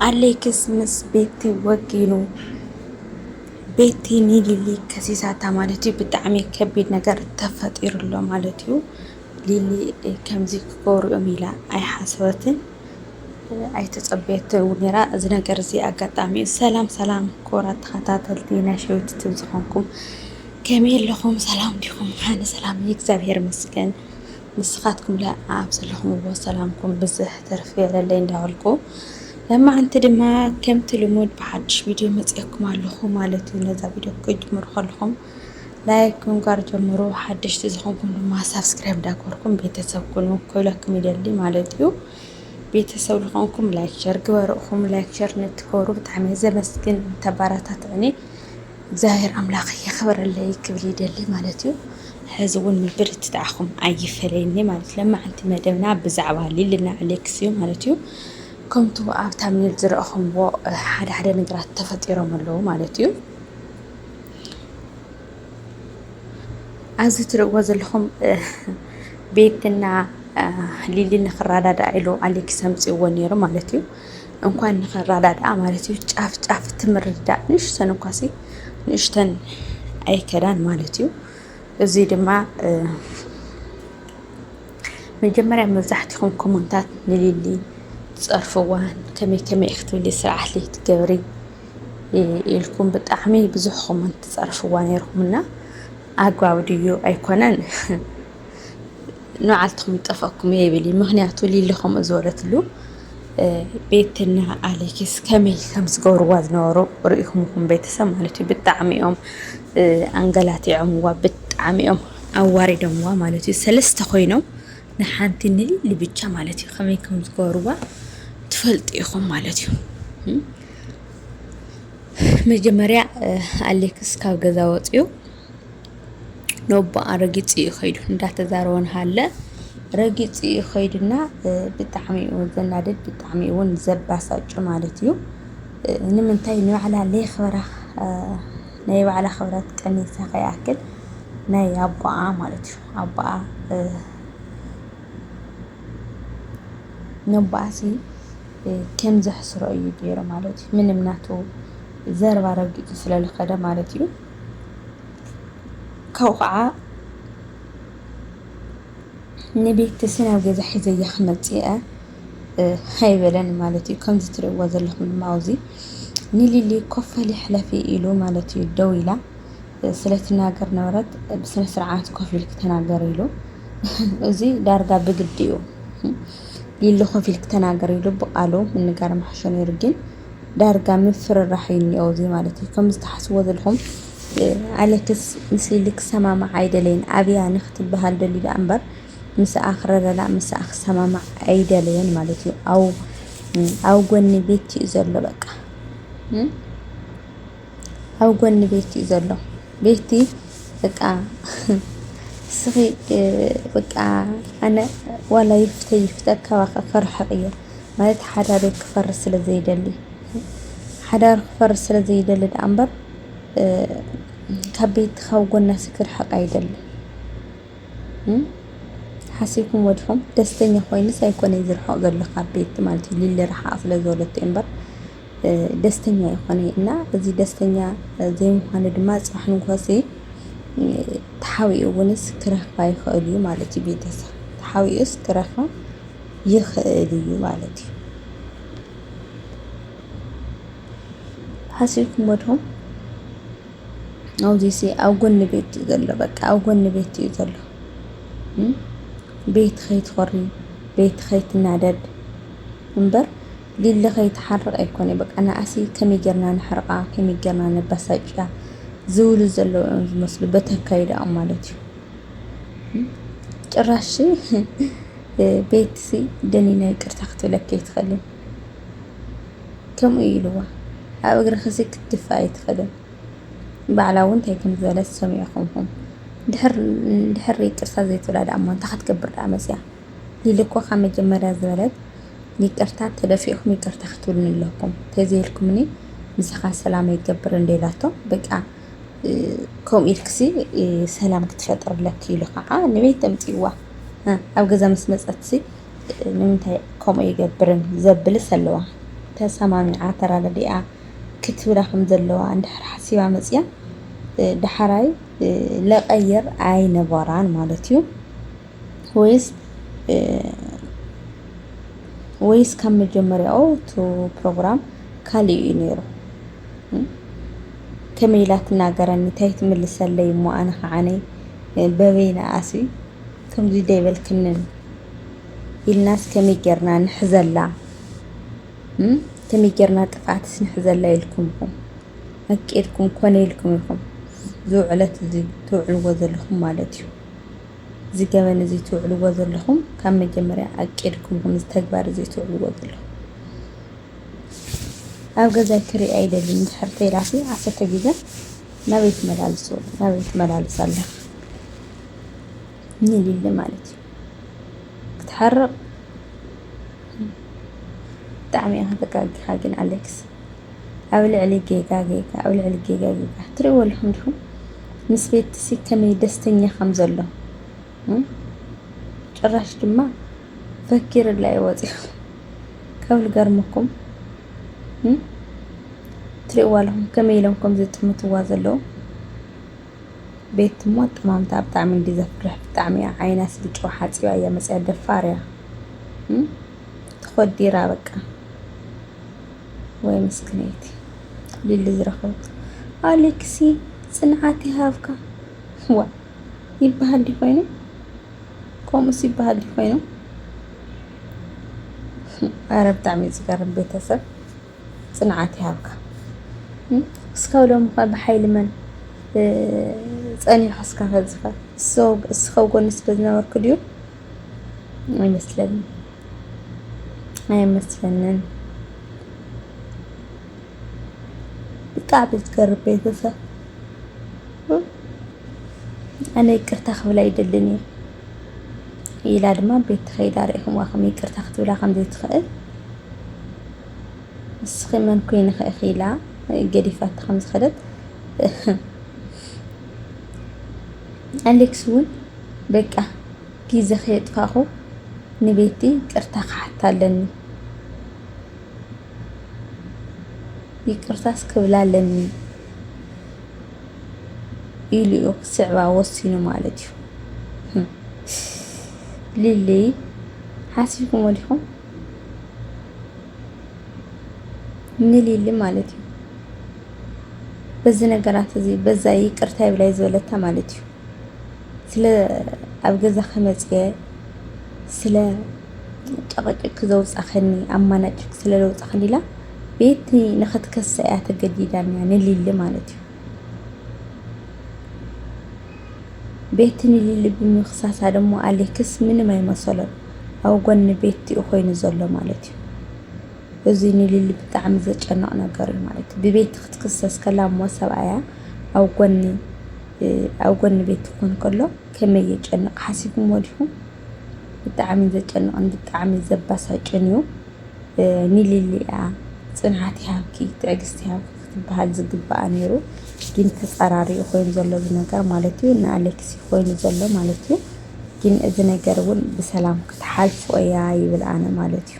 አሌክስ ምስ ቤቲ ወጊኑ ቤቲ ኒሊሊ ከሲሳታ ማለት እዩ ብጣዕሚ ከቢድ ነገር ተፈጢሩሎ ማለት እዩ። ሊሊ ከምዚ ክገብርኦም ኢላ ኣይሓሰበትን ኣይተፀበየትን ነራ። እዚ ነገር እዚ ኣጋጣሚ ሰላም ሰላም ክቡራት ተኸታተልቲ ናይ ሸዊት ዩቱብ ዝኾንኩም ከመይ ኣለኹም? ሰላም ዲኹም? ሓነ ሰላም እግዚአብሔር ይመስገን። ንስኻትኩም ለ ኣብ ዘለኹምዎ ሰላምኩም ብዝሕ ተርፍ የለለይ እንዳበልኩ ለማዓንቲ ድማ ከምቲ ልሙድ ብሓድሽ ቪድዮ መፅአኩም ኣለኹ ማለት እዩ። ነዛ ቪድዮ ክጅምሩ ከለኹም ላይክ ምግባር ጀምሩ። ሓድሽቲ ዝኾንኩም ድማ ሳብስክራይብ እንዳገበርኩም ቤተሰብ ኩኑ ክብለኩም ይደሊ ማለት እዩ። ቤተሰብ ዝኾንኩም ላይክ ሸር ግበርኹም። ላይክ ሸር ንትገብሩ ብጣዕሚ ዘመስግን ተባራታትዕኒ እግዚአብሔር ኣምላኽ የኽብረለይ ክብል ይደሊ ማለት እዩ። ሕዚ እውን ምብርት ተዓኹም ኣይፈለይኒ ማለት ለማዓንቲ መደብና ብዛዕባ ሊልና ኣሌክስ እዩ ማለት እዩ። ከምቱ ኣብ ታምኔል ዝረአኹምዎ ሓደ ነገራት ተፈጢሮም ኣለዉ ማለት እዩ። ኣብዚ ትርእዎ ዘለኹም ቤትና ሊሊ ንኽራዳድኣ ኢሉ ኣሌክስ ኣምፂዎ ነይሩ ማለት እዩ። እንኳን ንኽራዳድኣ ማለት እዩ ጫፍ ጫፍ ትምርዳእ ንእሽተን እንኳሲ ንእሽተን ኣይከዳን ማለት እዩ። እዚ ድማ መጀመርያ መብዛሕትኹም ኮመንታት ንሊሊ ትፀርፍዋን ከመይ ክትብሊ ስርዓት ትገብሪ ኢልኩም ብጣዕሚ ብዙሕ ኮመንት ትፀርፍዋ ነይርኩምና ኣግባብ ድዩ ኣይኮነን ንዓልትኩም ይጠፈኩም የይብል። ምክንያቱ ሊሊ ከምኡ ዝበለትሉ ቤትና ኣሌክስ ከመይ ከም ዝገብርዋ ዝነበሩ ርኢኹምኩም ቤተሰብ ማለት እዩ። ብጣዕሚ እዮም ኣንገላቲዖምዋ ብጣዕሚ እዮም ኣዋሪዶምዋ ማለት እዩ። ሰለስተ ኮይኖም ንሓንቲ ንሊሊ ብቻ ማለት እዩ ከመይ ከም ዝገብርዋ ትፈልጡ ኢኹም ማለት እዩ። መጀመርያ ኣሌክስ ካብ ገዛ ወፅዩ ነቦኣ ረጊፅ እዩ ኸይዱ እንዳተዛረበን ሃለ ረጊፅ እዩ ኸይድና ብጣዕሚ እውን ዘናድድ ብጣዕሚ እውን ዘባሳጩ ማለት እዩ። ንምንታይ ንባዕላ ለይኽበራ ናይ ባዕላ ኽብራት ቀኒሳ ከይኣክል ናይ ኣቦኣ ማለት እዩ ኣቦኣ ነቦኣሲ ከም ዘሕስሮ እዩ ገይሩ ማለት እዩ። ምንም ናቱ ዘረባ ረጊፁ ስለልኸደ ማለት እዩ። ካብኡ ከዓ ንቤት ናብ ገዛ ሒዘያ ክመፅአ ኣይበለን ማለት እዩ። ከምዚ ትርእይዎ ዘለኹም ድማ ኣብዚ ንሊሊ ኮፈሊ ሕለፊ ኢሉ ማለት እዩ ደው ኢላ ስለትናገር ነበረት ብስነ ስርዓት ኮፍ ኢልክ ተናገር ኢሉ እዚ ዳርጋ ብግዲ እዩ ሊሊ ኮፍ ኢልክ ተናገር ኢሉ ብቃሉ ምንጋር ማሕሾ ነይሩ ግን ዳርጋ ምፍርራሕ እኒኦ እዚ ማለት እዩ። ከምዚ ተሓስቦ ዘለኹም ኣሌክስ ምስ ሊሊ ክሰማማዕ ኣይደለይን ኣብያ ንኽትበሃል ደሊላ እምበር ምስኣ ክረዳዳ ምስኣ ክሰማማዕ ኣይደለየን ማለት እዩ። ኣብ ጎኒ ቤት እዩ ዘሎ በቃ ኣብ ጎኒ ቤት እዩ ዘሎ ቤቲ በቃ ስኺ በቃ ኣነ ዋላ ይፍተካ ከርሕቕ እየ ማለት ሓዳር ክፈርስ ስለ ዘይደሊ ሓዳር ክፈርስ ስለ ዘይደሊ ዳ እምበር ካብ ቤት ካብ ጎና ክርሕቕ ኣይደሊ ሓሲብኩም ወዲኹም ደስተኛ ኮይንስ ኣይኮነ ዝርሕቕ ዘሎ ካብ ቤት ማለት እዩ። ሊሊ ርሓቕ ስለ ዝበለቶ እምበር ደስተኛ ይኮነ እና እዚ ደስተኛ ዘይምዃኑ ድማ ፅባሕ ንኮሲ ተሓዊኡ እውንስ ክረኽባ ይኽእል እዩ ማለት እዩ። ቤተሰብ ተሓዊኡስ ክረኽባ ይኽእል እዩ ማለት እዩ። ሓሲብኩም ወዲኹም ኣብዚ ኣብ ጎኒ ቤት እዩ ዘሎ በቃ ኣብ ጎኒ ቤት እዩ ዘሎ ቤት ከይትኸሪ ቤት ከይትናደድ እምበር ሊሊ ከይትሓርቕ ኣይኮነ በቃ ንኣሲ ከመይ ጌርና ንሕርቓ ከመይ ጌርና ነባሳጭያ ዝብሉ ዘለዉ እዮም ዝመስሉ በተካይድኦም ማለት እዩ። ጭራሽ ቤትሲ ደኒና ይቅርታ ክትብለካ ኣይትኽእልን ከምኡ ኢልዋ ኣብ እግሪ ክሲ ክትድፋእ ኣይትኽእልን ባዕላ እውን እንታይ ከም ዝበለት ሰሚዕኹምኩም ድሕሪ ይቅርታ ዘይትብላ ዳ እሞ እንታይ ክትገብር ዳ መስያ ሊሊ እኮ ካብ መጀመርያ ዝበለት ይቅርታ ተደፊእኩም ይቅርታ ክትብሉን ኣለኩም ተዘይልኩምኒ ምስኻ ሰላም ይገብር እንደላቶ በቃ ከምኡ ኢልክሲ ሰላም ክትፈጥርለክ ኢሉ ከዓ ንቤት ተምፂዋ ኣብ ገዛ ምስ መፀትሲ ንምንታይ ከምኡ ይገብርን ዘብልስ ኣለዋ ተሰማሚዓ ተራዳዲኣ ክትብላ ከም ዘለዋ እንድሕር ሓሲባ መፅያ ዳሕራይ ለቀየር ኣይነበራን ማለት እዩ ወይስ ካብ መጀመሪያው እቲ ፕሮግራም ካሊእ እዩ ነይሩ ከመይ ኢላ ትናገረኒ እንታይ ትምልሰለይ እሞ ኣነ ከዓነይ በበይና ኣሲ ከምዚ ደይበልክንን ኢልናስ ከመይ ጌርና ንሕዘላ ከመይ ጌርና ጥፍኣትስ ንሕዘላ ኢልኩምኩም ኣቂድኩም ኮነ ኢልኩም ኢኹም ዝውዕለት እዚ ትውዕልዎ ዘለኹም ማለት እዩ እዚ ገበን እዚ ትውዕልዎ ዘለኹም ካብ መጀመርያ ኣቂድኩምኩም እዚ ተግባር እዚ ትውዕልዎ ዘለኹም ኣብ ገዛይ ክሪኢ ኣይደልን እንድሕር ተይላሲ 10 ግዜ ናበይ ትመላልስ ኣለኻ ንሊሊ ማለት እዩ ክትሓርቕ ብጣዕሚ ኢኻ ተጋጊኻ ግን ኣሌክስ ኣብ ልዕሊ ጌጋ ትሪእዎ ኣለኹም ዲኹም ምስ ቤትሲ ከመይ ደስተኛ ከም ዘሎ ጭራሽ ድማ ፈኪርላ ይወፂኡ ካብ ልገርመኩም ትሪእዎ ኣለኹም ከመይ ኢሎም ከምዚ ጥምትዋ ዘለዉ ቤት እሞ ጠማምታ ብጣዕሚ እንዲዘፍርሕ ብጣዕሚ ዓይናስ ብጮ ሓፂባ እያ መፅያ ደፋር እያ ተኸዲራ በቃ ወይ ምስክነይቲ ሊሊ ዝረኸብት ኣሌክሲ ፅንዓት ይሃብካ ዋ ይበሃል ዲ ኮይኑ ከምኡስ ይበሃል ዲ ኮይኑ ኣረ ብጣዕሚ ዝገርም ቤተሰብ ፅንዓት ይሃብካ እስካብ ሎሚ እኳ ብሓይሊ መን ፀኒሕስካ ከዝኻ እስኸው ጎኒ ስለዝነበርኩ ድዩ ኣይመስለንን ብጣዕሚ ዝገርም ቤተሰብ ኣነ ይቅርታ ክብላ ይደልን እየ ኢላ ድማ ቤት ተኸይዳ ርኢኹምዋ ከመይ ይቅርታ ክትብላ ከምዘይትኽእል ንስኺ መን ኮይኒ ኽእኺ ኢላ ገዲፋት ከም ዝኸደት ኣሌክስ እውን በቃ ግዜ ከየጥፋኹ ንቤቲ ይቅርታ ክሓታ ኣለኒ ይቅርታስ ክብላ ኣለኒ ኢሉ እዩ ክስዕባ ወሲኑ ማለት እዩ ሊሊ ሓሲብኩምዎ ዲኹም ንሊሊ ማለት እዩ በዚ ነገራት እዚ በዛ ይቅርታ ይብላይ ዝበለታ ማለት እዩ ስለ ኣብ ገዛ ከመፅየ ስለ ጨቐጭቅ ዘውፃኸኒ ኣማናጭክ ስለ ዘውፃኸኒ ኢላ ቤቲ ንኽትከሳ እያ ተገዲዳን እያ ንሊሊ ማለት እዩ ቤቲ ንሊሊ ብምኽሳሳ ደሞ ኣሌክስ ምንም ኣይመሰሎን ኣብ ጎኒ ቤቲ እዩ ኮይኑ ዘሎ ማለት እዩ እዚ ንሊሊ ብጣዕሚ ዘጨንቕ ነገር እዩ ማለት እዩ ብቤቲ ክትክሰስ ከላ እሞ ሰብኣያ ኣብ ጎኒ ቤቲ ክኾን ከሎ ከመይ የጨንቕ ሓሲብኩምዎ ዲኹም ብጣዕሚ ዘጨንቕን ብጣዕሚ ዘባሳጭን እዩ ንሊሊ እያ ፅንዓት ይሃብኪ ትዕግስቲ ይሃብኪ ክትበሃል ዝግባኣ ነይሩ ግን ተፀራሪኡ ኮይኑ ዘሎ እዚ ነገር ማለት እዩ ንኣሌክስ ኮይኑ ዘሎ ማለት እዩ ግን እዚ ነገር እውን ብሰላም ክትሓልፎ እያ ይብል ኣነ ማለት እዩ